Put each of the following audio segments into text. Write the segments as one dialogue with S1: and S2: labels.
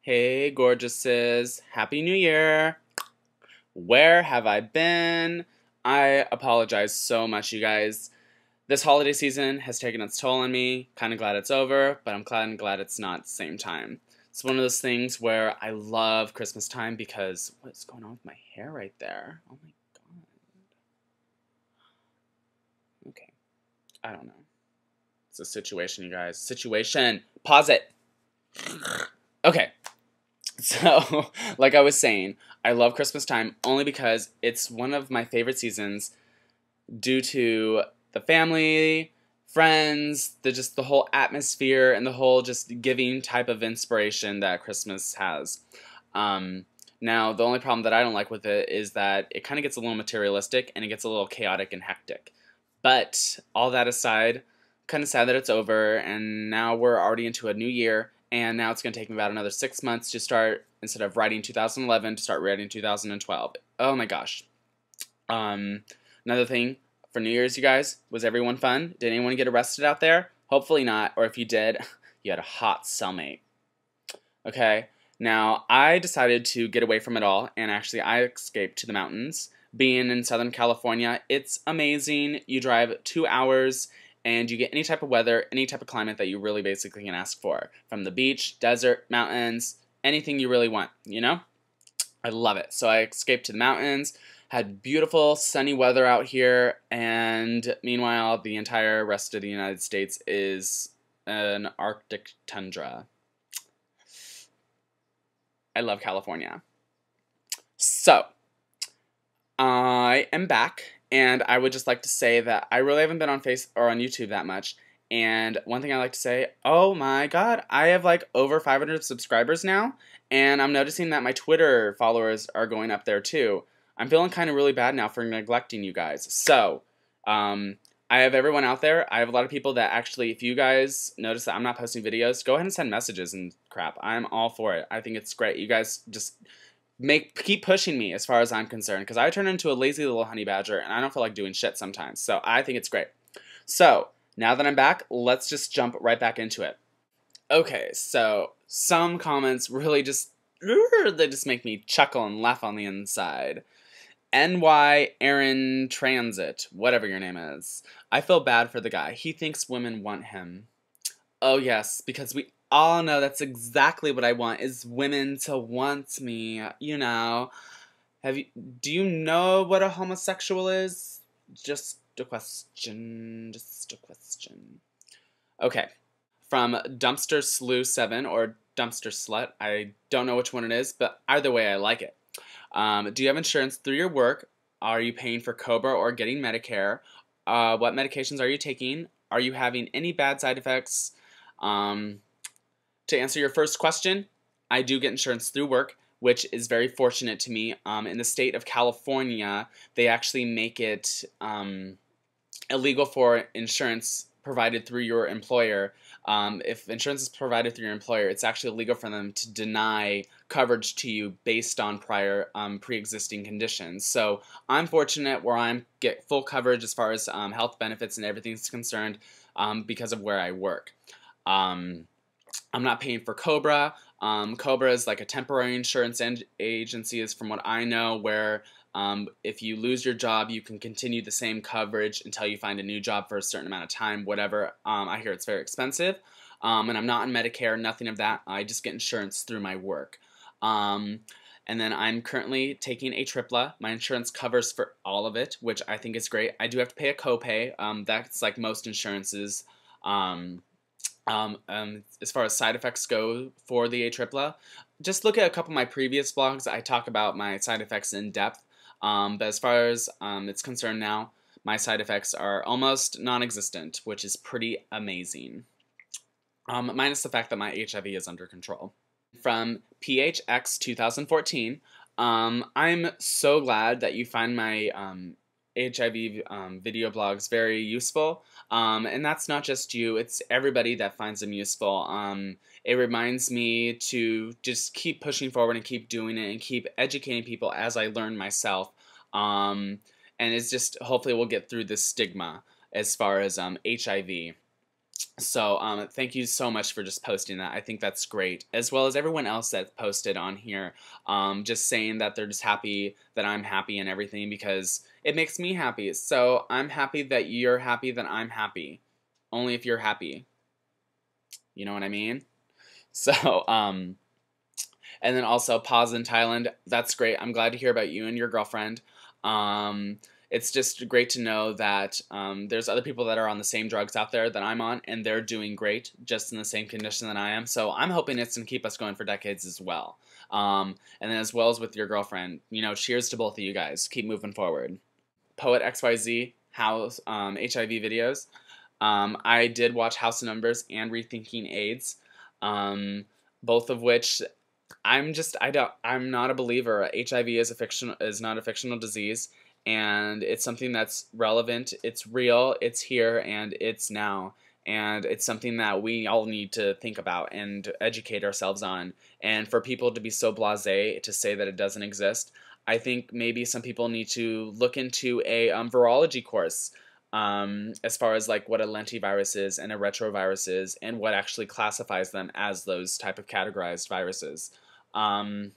S1: Hey, gorgeouses. Happy New Year. Where have I been? I apologize so much, you guys. This holiday season has taken its toll on me. Kind of glad it's over, but I'm glad it's not at the same time. It's one of those things where I love Christmas time because what's going on with my hair right there? Oh my god. Okay. I don't know. It's a situation, you guys. Situation. Pause it. Okay. So, like I was saying, I love Christmas time only because it's one of my favorite seasons due to the family, friends, the whole atmosphere and the whole just giving type of inspiration that Christmas has. Now, the only problem that I don't like with it is that it kind of gets a little materialistic and it gets a little chaotic and hectic. But all that aside, kind of sad that it's over and now we're already into a new year. And now it's going to take me about another 6 months to start, instead of writing 2011, to start writing 2012. Oh my gosh. Another thing for New Year's, you guys, was everyone fun? Did anyone get arrested out there? Hopefully not, or if you did, you had a hot cellmate. Okay, now I decided to get away from it all, and actually I escaped to the mountains. Being in Southern California, it's amazing. You drive 2 hours and you get any type of weather, any type of climate that you really basically can ask for. From the beach, desert, mountains, anything you really want, you know? I love it. So I escaped to the mountains, had beautiful sunny weather out here, and meanwhile the entire rest of the United States is an Arctic tundra. I love California. So, I am back, and I would just like to say that I really haven't been on on YouTube that much. And one thing I like to say, oh my god, I have like over 500 subscribers now, and I'm noticing that my Twitter followers are going up there too. I'm feeling kind of really bad now for neglecting you guys. So, I have everyone out there. I have a lot of people that actually, if you guys notice that I'm not posting videos, go ahead and send messages and crap. I'm all for it. I think it's great. You guys just keep pushing me as far as I'm concerned, because I turn into a lazy little honey badger and I don't feel like doing shit sometimes. So I think it's great. So now that I'm back, let's just jump right back into it. Okay, so some comments really they just make me chuckle and laugh on the inside. NY Aaron Transit, whatever your name is. I feel bad for the guy. He thinks women want him. Oh yes, because we all know that's exactly what I want, is women to want me, you know. Do you know what a homosexual is? Just a question, Okay, from Dumpster Slew 7 or Dumpster Slut, I don't know which one it is, but either way I like it. Do you have insurance through your work? Are you paying for COBRA or getting Medicare? What medications are you taking? Are you having any bad side effects? To answer your first question, I do get insurance through work, which is very fortunate to me. In the state of California, they actually make it illegal for insurance provided through your employer. If insurance is provided through your employer, it's actually illegal for them to deny coverage to you based on prior pre-existing conditions. So I'm fortunate where I get full coverage as far as health benefits and everything's concerned because of where I work. I'm not paying for COBRA. COBRA is like a temporary insurance agency, is from what I know, where if you lose your job, you can continue the same coverage until you find a new job for a certain amount of time, whatever. I hear it's very expensive. And I'm not on Medicare, nothing of that. I just get insurance through my work. And then I'm currently taking a AAA. My insurance covers for all of it, which I think is great. I do have to pay a copay. That's like most insurances. As far as side effects go for the AAA, just look at a couple of my previous vlogs. I talk about my side effects in depth. But as far as it's concerned now, my side effects are almost non-existent, which is pretty amazing. Minus the fact that my HIV is under control. From PHX 2014, I'm so glad that you find my HIV video blogs very useful. And that's not just you, it's everybody that finds them useful. It reminds me to just keep pushing forward and keep doing it and keep educating people as I learn myself. And it's just, hopefully we'll get through this stigma as far as HIV. So thank you so much for just posting that. I think that's great, as well as everyone else that posted on here, just saying that they're just happy that I'm happy and everything, because it makes me happy. So I'm happy that you're happy that I'm happy. Only if you're happy. You know what I mean? So, and then also pause in Thailand. That's great. I'm glad to hear about you and your girlfriend. It's just great to know that there's other people that are on the same drugs out there that I'm on, and they're doing great, just in the same condition that I am. So I'm hoping it's going to keep us going for decades as well. And then as well as with your girlfriend, you know, cheers to both of you guys. Keep moving forward. Poet XYZ, House HIV videos. I did watch House of Numbers and Rethinking AIDS, both of which I'm not a believer. HIV is not a fictional disease, and it's something that's relevant. It's real. It's here, and it's now. And it's something that we all need to think about and educate ourselves on. And for people to be so blasé to say that it doesn't exist, I think maybe some people need to look into a virology course, as far as like what a lentivirus is and a retrovirus is, and what actually classifies them as those type of categorized viruses. Um,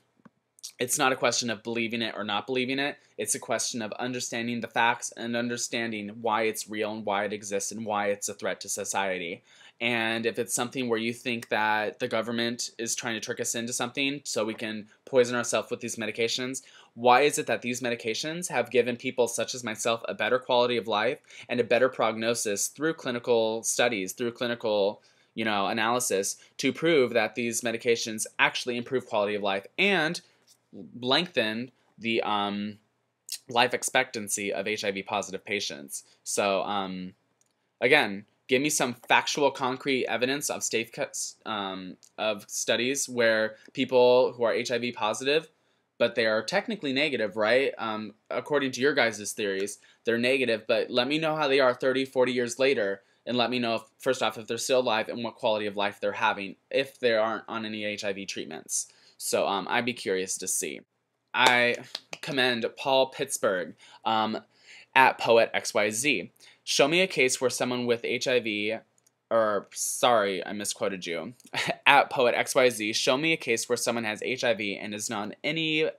S1: it's not a question of believing it or not believing it. It's a question of understanding the facts and understanding why it's real and why it exists and why it's a threat to society. And if it's something where you think that the government is trying to trick us into something so we can poison ourselves with these medications, why is it that these medications have given people such as myself a better quality of life and a better prognosis through clinical studies, through clinical, you know, analysis, to prove that these medications actually improve quality of life and lengthen the life expectancy of HIV positive patients. So again, give me some factual, concrete evidence of of studies where people who are HIV positive, but they are technically negative, right? According to your guys' theories, they're negative, but let me know how they are 30, 40 years later, and let me know, if, first off, if they're still alive and what quality of life they're having if they aren't on any HIV treatments. So I'd be curious to see. I commend Paul Pittsburgh, at Poet XYZ. Show me a case where someone with HIV, or sorry, I misquoted you. At Poet XYZ, show me a case where someone has HIV and is not on any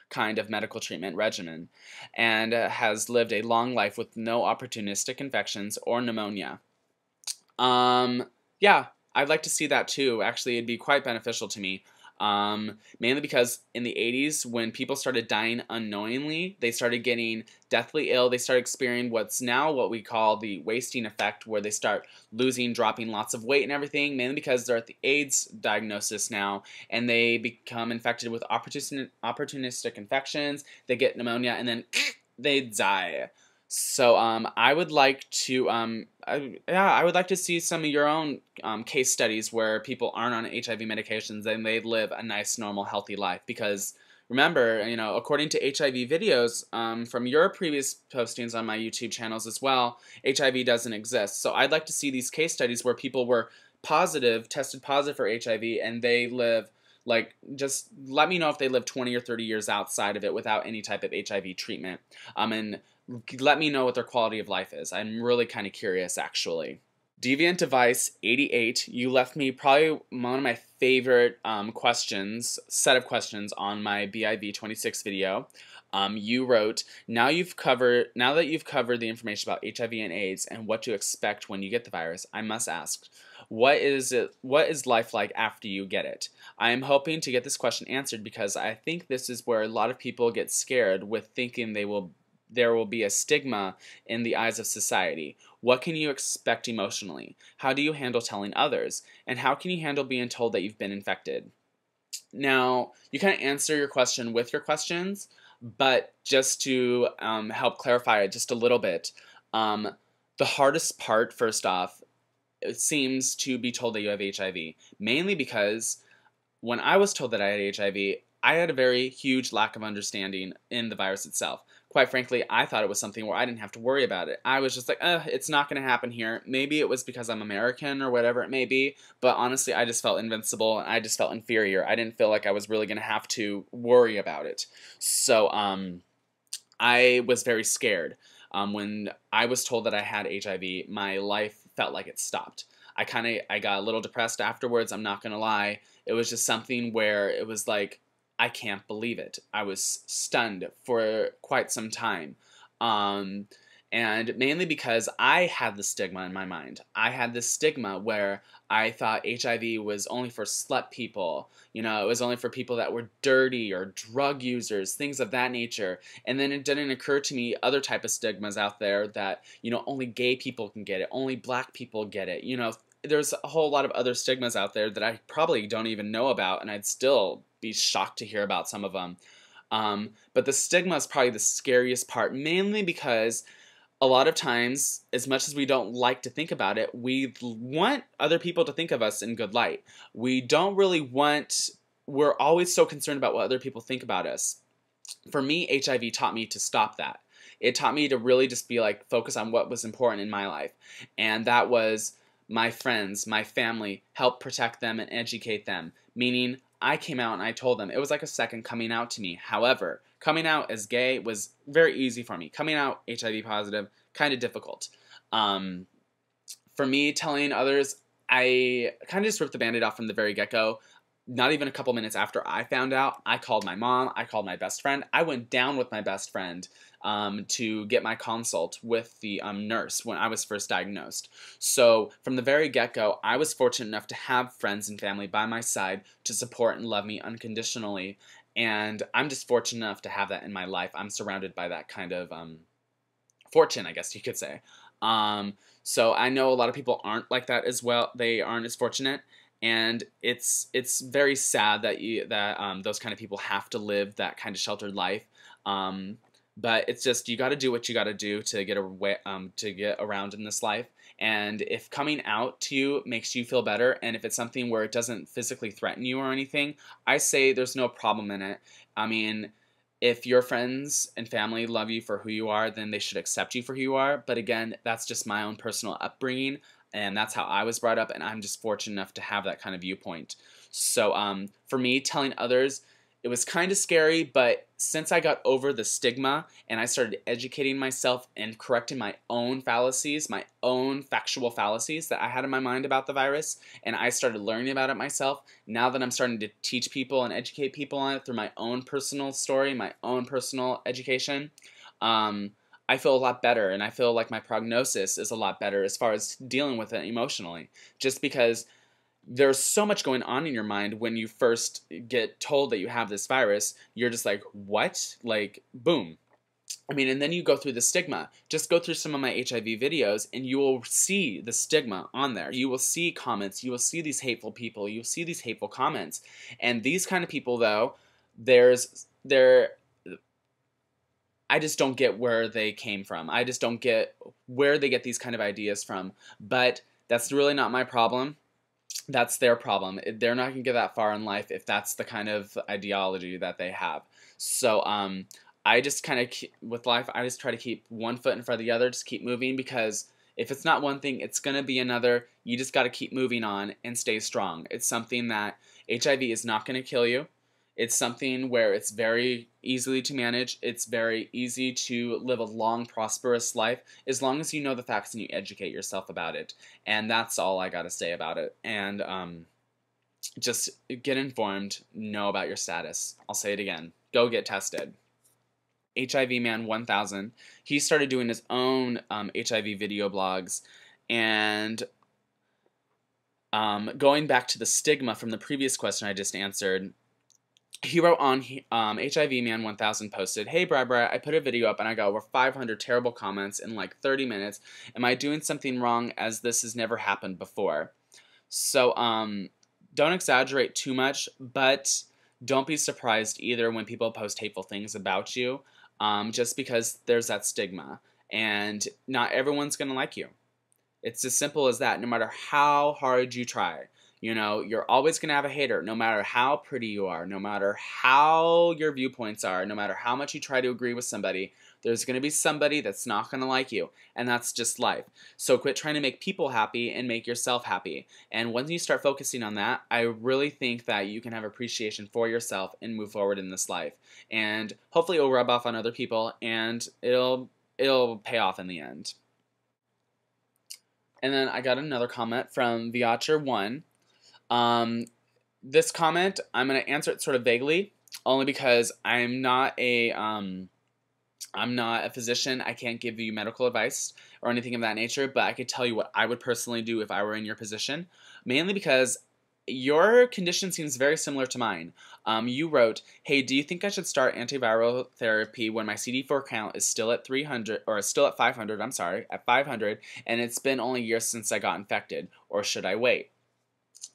S1: kind of medical treatment regimen and has lived a long life with no opportunistic infections or pneumonia. Yeah, I'd like to see that too. Actually, it'd be quite beneficial to me. Mainly because in the 80s, when people started dying unknowingly, they started getting deathly ill. They started experiencing what's now what we call the wasting effect, where they start dropping lots of weight and everything, mainly because they're at the AIDS diagnosis now, and they become infected with opportunistic infections. They get pneumonia, and then they die. So I would like to I would like to see some of your own case studies where people aren't on HIV medications and they live a nice, normal, healthy life. Because remember, you know, according to HIV videos from your previous postings on my YouTube channels as well, HIV doesn't exist. So I'd like to see these case studies where people were tested positive for HIV, and they live, like, just let me know if they live 20 or 30 years outside of it without any type of HIV treatment. And let me know what their quality of life is. I'm really kind of curious, actually. Deviant Device 88, you left me probably one of my favorite set of questions on my BIV 26 video. You wrote, now that you've covered the information about HIV and AIDS and what to expect when you get the virus, I must ask, what is life like after you get it? I am hoping to get this question answered because I think this is where a lot of people get scared with thinking there will be a stigma in the eyes of society. What can you expect emotionally? How do you handle telling others? And how can you handle being told that you've been infected? Now, you kind of answer your question with your questions, but just to help clarify it just a little bit, the hardest part, first off, it seems to be told that you have HIV, mainly because when I was told that I had HIV, I had a very huge lack of understanding in the virus itself. Quite frankly, I thought it was something where I didn't have to worry about it. I was just like, it's not going to happen here. Maybe it was because I'm American or whatever it may be, but honestly, I just felt invincible and I just felt inferior. I didn't feel like I was really going to have to worry about it. So, I was very scared. When I was told that I had HIV, my life felt like it stopped. I got a little depressed afterwards, I'm not gonna lie. It was just something where it was like, I can't believe it. I was stunned for quite some time. Um, and mainly because I had the stigma in my mind. I had this stigma where I thought HIV was only for slut people. You know, it was only for people that were dirty or drug users, things of that nature. And then it didn't occur to me other type of stigmas out there that, you know, only gay people can get it, only black people get it. You know, there's a whole lot of other stigmas out there that I probably don't even know about, and I'd still be shocked to hear about some of them. But the stigma is probably the scariest part, mainly because a lot of times, as much as we don't like to think about it, we want other people to think of us in good light. We don't really want, we're always so concerned about what other people think about us. For me, HIV taught me to stop that. It taught me to really just be like, focus on what was important in my life. And that was my friends, my family, help protect them and educate them. Meaning, I came out and I told them. It was like a second coming out to me. However, coming out as gay was very easy for me. Coming out HIV positive, kind of difficult. For me, telling others, I kind of just ripped the Band-Aid off from the very get-go. Not even a couple minutes after I found out, I called my mom, I called my best friend. I went down with my best friend to get my consult with the nurse when I was first diagnosed. So from the very get-go, I was fortunate enough to have friends and family by my side to support and love me unconditionally. And I'm just fortunate enough to have that in my life. I'm surrounded by that kind of fortune, I guess you could say. So I know a lot of people aren't like that as well. They aren't as fortunate. And it's very sad that those kind of people have to live that kind of sheltered life. But it's just, you got to do what you got to do to get around in this life. And if coming out to you makes you feel better, and if it's something where it doesn't physically threaten you or anything, I say there's no problem in it. I mean, if your friends and family love you for who you are, then they should accept you for who you are. But again, that's just my own personal upbringing, and that's how I was brought up, and I'm just fortunate enough to have that kind of viewpoint. So for me, telling others, it was kind of scary, but since I got over the stigma and I started educating myself and correcting my own fallacies, my own factual fallacies that I had in my mind about the virus, and I started learning about it myself, now that I'm starting to teach people and educate people on it through my own personal story, my own personal education, I feel a lot better, and I feel like my prognosis is a lot better as far as dealing with it emotionally. Just because there's so much going on in your mind when you first get told that you have this virus. You're just like, what? Like, boom. I mean, and then you go through the stigma. Just go through some of my HIV videos and you will see the stigma on there. You will see comments. You will see these hateful people. You'll see these hateful comments. And these kind of people, though, I just don't get where they came from. I just don't get where they get these kind of ideas from. But that's really not my problem. That's their problem. They're not going to get that far in life if that's the kind of ideology that they have. So I just kind of, with life, I just try to keep one foot in front of the other, just keep moving, because if it's not one thing, it's going to be another. You just got to keep moving on and stay strong. It's something that HIV is not going to kill you. It's something where it's very easily to manage. It's very easy to live a long, prosperous life as long as you know the facts and you educate yourself about it. And that's all I got to say about it. And just get informed, know about your status. I'll say it again. Go get tested. HIV Man 1000, he started doing his own HIV video blogs. And going back to the stigma from the previous question I just answered, he wrote on HIV Man 1000 posted, "Hey Barbara, I put a video up and I got over 500 terrible comments in like 30 minutes. Am I doing something wrong, as this has never happened before?" So don't exaggerate too much, but don't be surprised either when people post hateful things about you, just because there's that stigma, and not everyone's gonna like you. It's as simple as that. No matter how hard you try, you know, you're always going to have a hater, no matter how pretty you are, no matter how your viewpoints are, no matter how much you try to agree with somebody, there's going to be somebody that's not going to like you, and that's just life. So quit trying to make people happy and make yourself happy. And once you start focusing on that, I really think that you can have appreciation for yourself and move forward in this life. And hopefully it'll rub off on other people, and it'll pay off in the end. And then I got another comment from Viacher1. Um, this comment, I'm going to answer it sort of vaguely, only because I'm not a physician. I can't give you medical advice or anything of that nature, but I could tell you what I would personally do if I were in your position, mainly because your condition seems very similar to mine. You wrote, "Hey, do you think I should start antiviral therapy when my CD4 count is still at 300 or still at 500? I'm sorry, at 500, and it's been only years since I got infected, or should I wait?"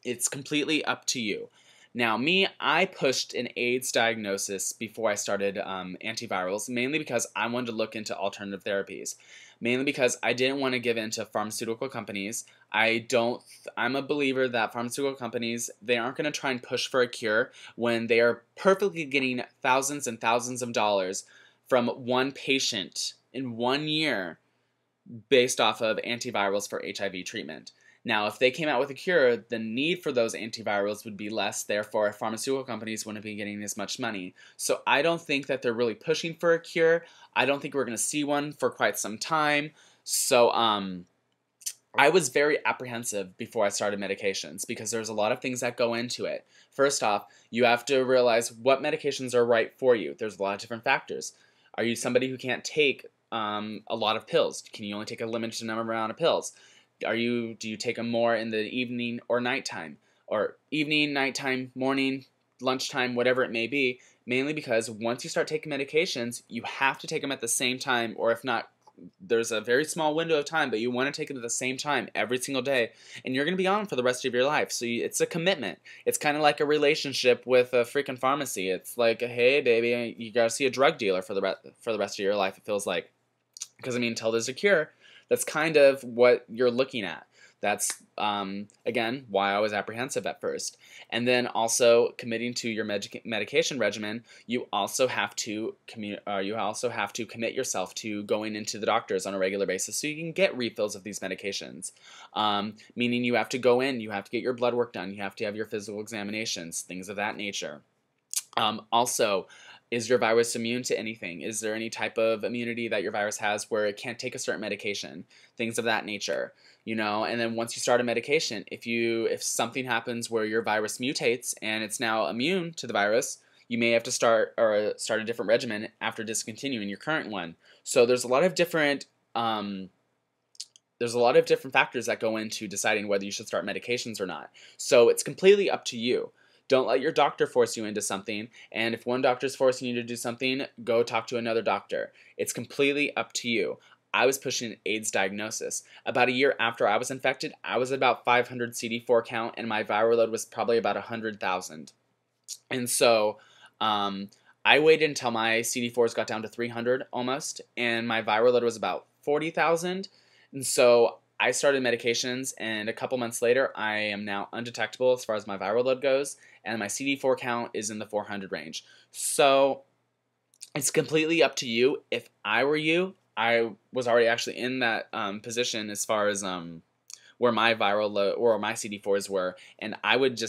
S1: It's completely up to you. Now, me, I pushed an AIDS diagnosis before I started antivirals, mainly because I wanted to look into alternative therapies. Mainly because I didn't want to give in to pharmaceutical companies. I'm a believer that pharmaceutical companies, they aren't going to try and push for a cure when they are perfectly getting thousands and thousands of dollars from one patient in 1 year based off of antivirals for HIV treatment. Now, if they came out with a cure, the need for those antivirals would be less, therefore pharmaceutical companies wouldn't be getting as much money. So I don't think that they're really pushing for a cure. I don't think we're going to see one for quite some time. So I was very apprehensive before I started medications because there's a lot of things that go into it. First off, you have to realize what medications are right for you. There's a lot of different factors. Are you somebody who can't take a lot of pills? Can you only take a limited number amount of pills? Do you take them more in the evening or nighttime? Or evening, nighttime, morning, lunchtime, whatever it may be, mainly because once you start taking medications, you have to take them at the same time, or if not, there's a very small window of time, but you want to take it at the same time every single day, and you're going to be on for the rest of your life. So it's a commitment. It's kind of like a relationship with a freaking pharmacy. It's like, hey, baby, you got to see a drug dealer for the rest of your life, it feels like. Because, I mean, until there's a cure, that's kind of what you're looking at. That's, again, why I was apprehensive at first. And then also committing to your medication regimen, you also have to commit yourself to going into the doctors on a regular basis so you can get refills of these medications. Meaning you have to go in, you have to get your blood work done, you have to have your physical examinations, things of that nature. Also, is your virus immune to anything? Is there any type of immunity that your virus has where it can't take a certain medication? Things of that nature, you know. And then once you start a medication, if something happens where your virus mutates and it's now immune to the virus, you may have to start a different regimen after discontinuing your current one. So there's a lot of different factors that go into deciding whether you should start medications or not. So it's completely up to you. Don't let your doctor force you into something, and if one doctor is forcing you to do something, go talk to another doctor. It's completely up to you. I was pushing an AIDS diagnosis. About a year after I was infected, I was about 500 CD4 count, and my viral load was probably about 100,000. And so I waited until my CD4s got down to 300 almost, and my viral load was about 40,000. And so I started medications, and a couple months later, I am now undetectable as far as my viral load goes, and my CD4 count is in the 400 range. So it's completely up to you. If I were you, I was already actually in that position as far as where my viral load or my CD4s were, and I would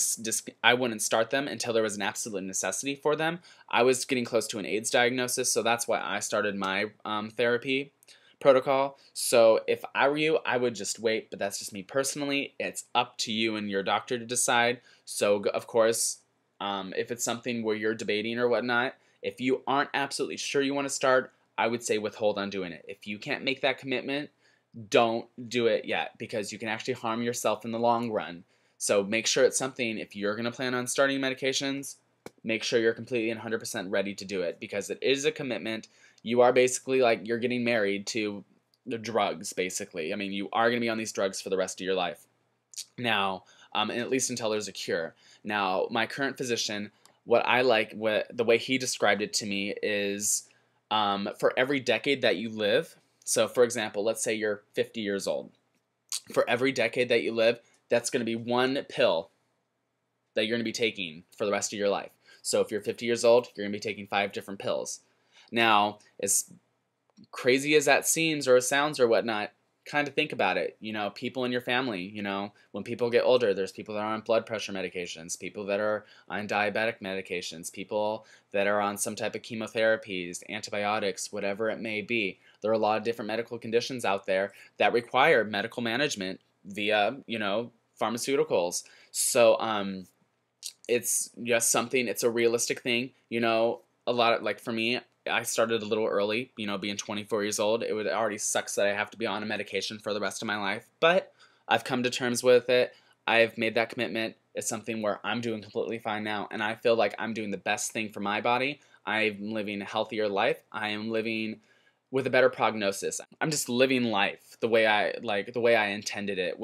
S1: I wouldn't start them until there was an absolute necessity for them. I was getting close to an AIDS diagnosis, so that's why I started my therapy protocol. So if I were you, I would just wait, but that's just me personally. It's up to you and your doctor to decide. So of course, if it's something where you're debating or whatnot, if you aren't absolutely sure you want to start, I would say withhold on doing it. If you can't make that commitment, don't do it yet, because you can actually harm yourself in the long run. So make sure it's something, if you're going to plan on starting medications, make sure you're completely and 100% ready to do it, because it is a commitment. You are basically like you're getting married to the drugs, basically. I mean, you are going to be on these drugs for the rest of your life. Now, and at least until there's a cure. Now, my current physician, the way he described it to me is for every decade that you live, so for example, let's say you're 50 years old. For every decade that you live, that's going to be one pill that you're going to be taking for the rest of your life. So if you're 50 years old, you're going to be taking 5 different pills. Now, as crazy as that seems or sounds or whatnot, kind of think about it. People in your family, when people get older, there's people that are on blood pressure medications, people that are on diabetic medications, people that are on some type of chemotherapies, antibiotics, whatever it may be. There are a lot of different medical conditions out there that require medical management via, pharmaceuticals. So, it's just something, it's a realistic thing, a lot of, like, for me, I started a little early, being 24 years old. It already sucks that I have to be on a medication for the rest of my life, but I've come to terms with it. I've made that commitment. It's something where I'm doing completely fine now, and I feel like I'm doing the best thing for my body. I'm living a healthier life. I am living with a better prognosis. I'm just living life the way I intended it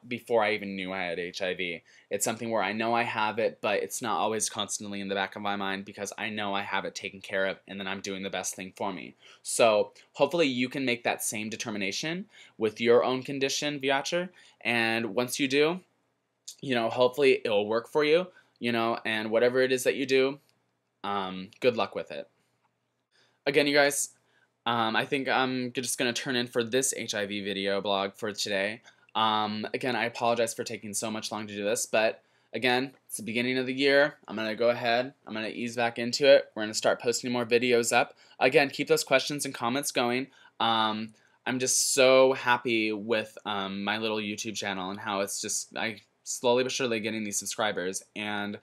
S1: before I even knew I had HIV. It's something where I know I have it, but it's not always constantly in the back of my mind because I know I have it taken care of and then I'm doing the best thing for me. So hopefully you can make that same determination with your own condition, Viacher, and once you do, hopefully it'll work for you, and whatever it is that you do, good luck with it. Again, you guys, I think I'm just going to turn in for this HIV video blog for today. Again, I apologize for taking so much long to do this, but again, it's the beginning of the year. I'm going to go ahead. I'm going to ease back into it. We're going to start posting more videos up. Again, keep those questions and comments going. I'm just so happy with my little YouTube channel and how it's just, I slowly but surely getting these subscribers, and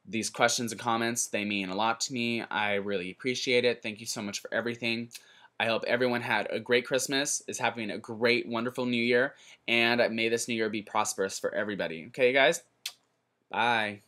S1: these questions and comments, they mean a lot to me. I really appreciate it. Thank you so much for everything. I hope everyone had a great Christmas, is having a great, wonderful New Year, and may this New Year be prosperous for everybody. Okay, guys? Bye.